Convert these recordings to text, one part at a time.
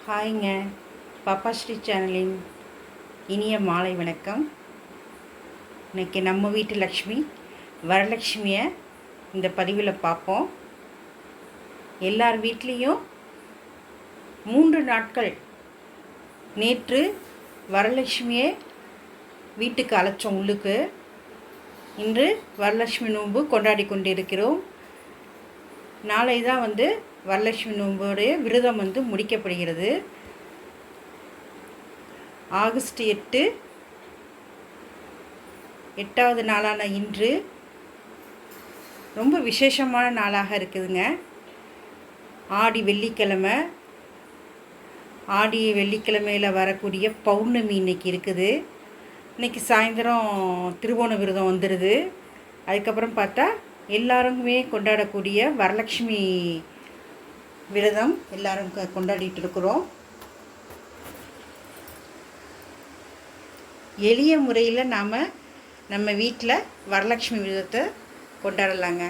ஹாய்ங்க. பாப்பா ஸ்ரீ சேனலின் இனிய மாலை வணக்கம். இன்றைக்கி நம்ம வீட்டு லக்ஷ்மி வரலக்ஷ்மியை இந்த பதிவில் பார்ப்போம். எல்லார் வீட்லேயும் 3 நாட்கள் நேற்று வரலக்ஷ்மியை வீட்டுக்கு அழைச்சோம் உள்ளுக்கு. இன்று வரலக்ஷ்மி நோன்பு கொண்டாடி கொண்டிருக்கிறோம். நாளை தான் வரலட்சுமி நோன்புடைய விரதம் முடிக்கப்படுகிறது. ஆகஸ்ட் 8 8வது நாளான இன்று ரொம்ப விசேஷமான நாளாக இருக்குதுங்க. ஆடி வெள்ளிக்கிழமை, ஆடி வெள்ளிக்கிழமையில் வரக்கூடிய பௌர்ணமி இன்றைக்கி இருக்குது. இன்றைக்கி சாயந்தரம் திருவோண விரதம் வந்துடுது. அதுக்கப்புறம் பார்த்தா எல்லாருமே கொண்டாடக்கூடிய வரலட்சுமி விரதம் எல்லாரும் கொண்டாடிட்டு இருக்கிறோம். எளிய முறையில் நாம் நம்ம வீட்டில் வரலட்சுமி விரதத்தை கொண்டாடலாங்க.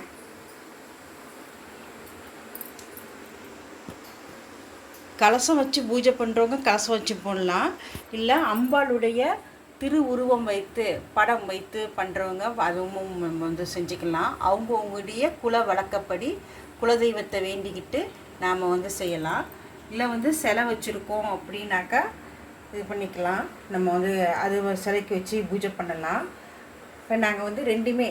கலசம் வச்சு பூஜை பண்ணுறவங்க கலசம் வச்சு போடலாம். இல்லை அம்பாளுடைய திருவுருவம் வைத்து படம் வைத்து பண்ணுறவங்க அதுவும் செஞ்சுக்கலாம். அவங்கவுங்களுடைய குல வழக்கப்படி குலதெய்வத்தை வேண்டிக்கிட்டு நாம் செய்யலாம். இல்லை சிலை வச்சுருக்கோம் அப்படின்னாக்கா இது பண்ணிக்கலாம். நம்ம அது சிலைக்கு வச்சு பூஜை பண்ணலாம். இப்போ நாங்கள் ரெண்டுமே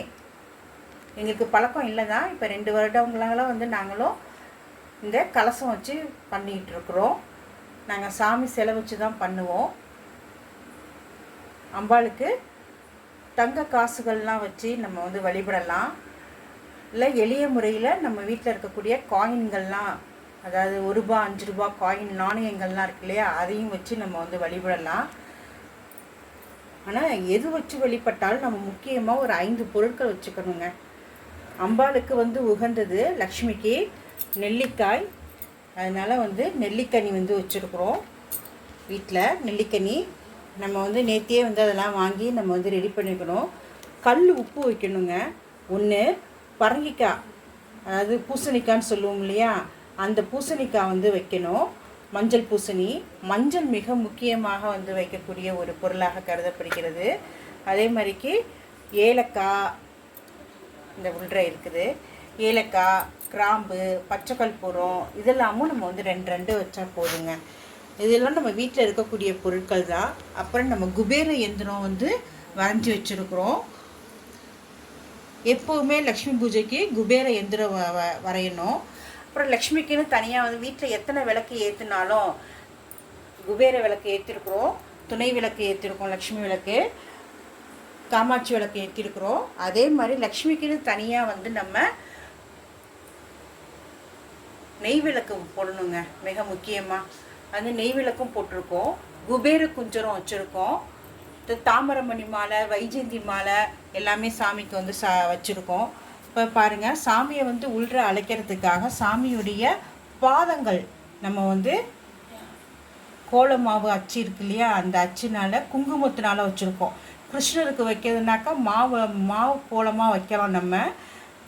எங்களுக்கு பழக்கம் இல்லை தான். இப்போ 2 வருடங்களாக நாங்களும் இந்த கலசம் வச்சு பண்ணிகிட்ருக்குறோம். நாங்கள் சாமி சிலை வச்சு தான் பண்ணுவோம். அம்பாளுக்கு தங்க காசுகள்லாம் வச்சு நம்ம வழிபடலாம். இல்லை எளிய முறையில் நம்ம வீட்டில் இருக்கக்கூடிய காயின்கள்லாம், அதாவது 1 ரூபா 5 ரூபா காயின் நாணயங்கள்லாம் இருக்கு இல்லையா, அதையும் வச்சு நம்ம வழிபடலாம். ஆனால் எது வச்சு வழிபட்டாலும் நம்ம முக்கியமாக ஒரு 5 பொருட்கள் வச்சுக்கணுங்க. அம்பாளுக்கு உகந்தது லக்ஷ்மிக்கு நெல்லிக்காய். அதனால் நெல்லிக்கனி வச்சுருக்குறோம் வீட்டில். நெல்லிக்கனி நம்ம நேத்தியே அதெல்லாம் வாங்கி நம்ம ரெடி பண்ணிக்கணும். கல் உப்பு வைக்கணுங்க. 1 பரங்கிக்காய், அதாவது பூசணிக்காய்ன்னு சொல்லுவோம் இல்லையா, அந்த பூசணிக்காய் வைக்கணும். மஞ்சள் பூசணி, மஞ்சள் மிக முக்கியமாக வைக்கக்கூடிய ஒரு பொருளாக கருதப்படுகிறது. அதே மாதிரிக்கு ஏலக்காய் இந்த உள்ற இருக்குது. ஏலக்காய், கிராம்பு, பச்சை கற்பூரம் இதெல்லாமும் நம்ம 2 வச்சா போதுங்க. இதெல்லாம் நம்ம வீட்டில் இருக்கக்கூடிய பொருட்கள் தான். அப்புறம் நம்ம குபேர எந்திரம் வரைஞ்சி வச்சுருக்குறோம். எப்போவுமே லக்ஷ்மி பூஜைக்கு குபேர எந்திரம் வரையணும். அப்புறம் லக்ஷ்மிக்குன்னு தனியாக வீட்டில் எத்தனை விளக்கு ஏற்றினாலும் குபேர விளக்கு ஏற்றிருக்கிறோம், துணை விளக்கு ஏற்றிருக்கோம், லக்ஷ்மி விளக்கு, காமாட்சி விளக்கு ஏற்றிருக்கிறோம். அதே மாதிரி லக்ஷ்மிக்குன்னு தனியாக நம்ம நெய் விளக்கு போடணுங்க. மிக முக்கியமாக நெய் விளக்கும் போட்டிருக்கோம். குபேர குஞ்சரம் வச்சுருக்கோம். தாமரமணி மாலை, வைஜெயந்தி மாலை எல்லாமே சாமிக்கு வச்சுருக்கோம். இப்போ பாருங்கள், சாமியை உள்ற அழைக்கிறதுக்காக சாமியுடைய பாதங்கள் நம்ம கோலமாவு அச்சு இருக்கு இல்லையா, அந்த அச்சுனால் குங்குமத்தினால வச்சுருக்கோம். கிருஷ்ணருக்கு வைக்கிறதுனாக்கா மாவு கோலமாக வைக்கலாம். நம்ம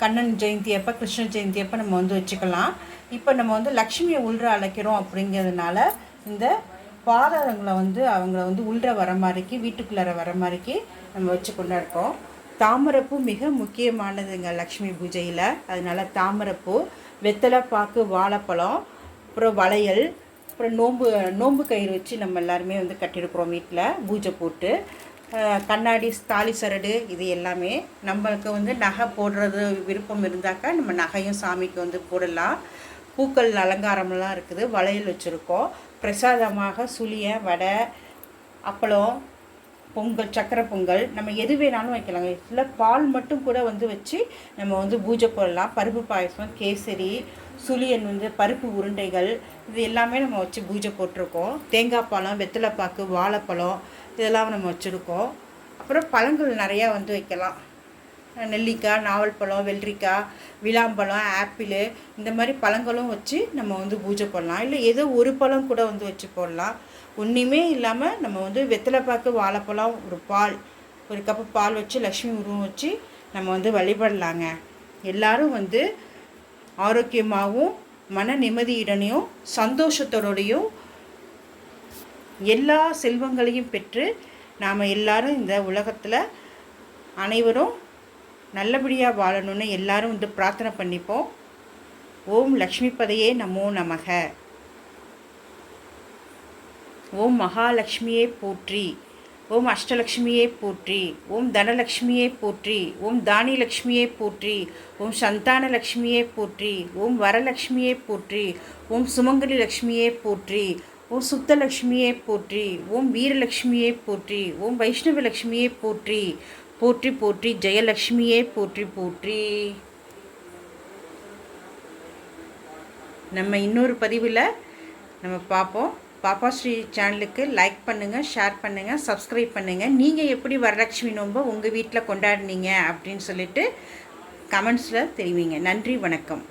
கண்ணன் ஜெயந்தி அப்போ, கிருஷ்ண ஜெயந்தி அப்போ நம்ம வச்சுக்கலாம். இப்போ நம்ம லக்ஷ்மியை உள்ற அழைக்கிறோம் அப்படிங்கிறதுனால இந்த பாதங்களை அவங்கள உள்ற வர மாதிரிக்கு, வீட்டுக்குள்ளார வர மாதிரிக்கு நம்ம வச்சு கொண்டாடுறோம். தாமரைப்பூ மிக முக்கியமானதுங்க லக்ஷ்மி பூஜையில். அதனால் தாமரைப்பூ, வெத்தலை பாக்கு, வாழைப்பழம், அப்புறம் வளையல், அப்புறம் நோம்பு கயிறு வச்சு நம்ம எல்லாருமே கட்டியிருக்கிறோம் வீட்டில் பூஜை போட்டு. கண்ணாடி, தாலி சரடு, இது எல்லாமே நம்மளுக்கு நகை போடுறது விருப்பம் இருந்தாக்கா நம்ம நகையும் சாமிக்கு போடலாம். பூக்கள் அலங்காரம்லாம் இருக்குது. வளையல் வச்சுருக்கோம். பிரசாதமாக சுழிய, வடை, அப்பளம், பொங்கல், சக்கரை பொங்கல் நம்ம எது வேணாலும் வைக்கலாங்க. இல்லை பால் மட்டும் கூட வச்சு நம்ம பூஜை போடலாம். பருப்பு பாயசம், கேசரி, சுழியன், பருப்பு உருண்டைகள், இது எல்லாமே நம்ம வச்சு பூஜை போட்டிருக்கோம். தேங்காய் பழம், வெத்தலை பாக்கு, வாழைப்பழம் இதெல்லாம் நம்ம வச்சுருக்கோம். அப்புறம் பழங்கள் நிறையா வைக்கலாம். நெல்லிக்காய், நாவல் பழம், வெள்ளரிக்காய், விளாம்பழம், ஆப்பிள், இந்த மாதிரி பழங்களும் வச்சு நம்ம பூஜை போடலாம். இல்லை ஏதோ ஒரு பழம் கூட வச்சு போடலாம். ஒன்றுமே இல்லாமல் நம்ம வெத்தலை பாக்கு, வாழைப்பழம், ஒரு கப்பு பால் வச்சு லக்ஷ்மி உருவம் வச்சு நம்ம வழிபடலாங்க. எல்லோரும் ஆரோக்கியமாகவும் மன நிம்மதியுடனையும் சந்தோஷத்தோடையும் எல்லா செல்வங்களையும் பெற்று நாம் எல்லாரும் இந்த உலகத்தில் அனைவரும் நல்லபடியாக வாழணும்னு எல்லாரும் பிரார்த்தனை பண்ணிப்போம். ஓம் லக்ஷ்மிபதையே நமோ நமக. ஓம் மகாலட்சுமியே போற்றி. ஓம் அஷ்டலக்ஷ்மியே போற்றி. ஓம் தனலக்ஷ்மியே போற்றி. ஓம் தானியலக்ஷ்மியே போற்றி. ஓம் சந்தான லக்ஷ்மியே போற்றி. ஓம் வரலக்ஷ்மியே போற்றி. ஓம் சுமங்கலி லக்ஷ்மியே போற்றி. ஓம் சுத்தலக்ஷ்மியே போற்றி. ஓம் வீரலக்ஷ்மியே போற்றி. ஓம் வைஷ்ணவ லக்ஷ்மியே போற்றி. போற்றி போற்றி ஜெயலக்ஷ்மியே போற்றி போற்றி. நம்ம இன்னொரு பதிவில் நம்ம பார்ப்போம். பாப்பாஸ்ரீ சேனலுக்கு லைக் பண்ணுங்கள், ஷேர் பண்ணுங்கள், சப்ஸ்கிரைப் பண்ணுங்கள். நீங்கள் எப்படி வரலட்சுமி நோன்பை உங்கள் வீட்டில் கொண்டாடினீங்க அப்படின்னு சொல்லிட்டு கமெண்ட்ஸில் தெரிவிங்க. நன்றி, வணக்கம்.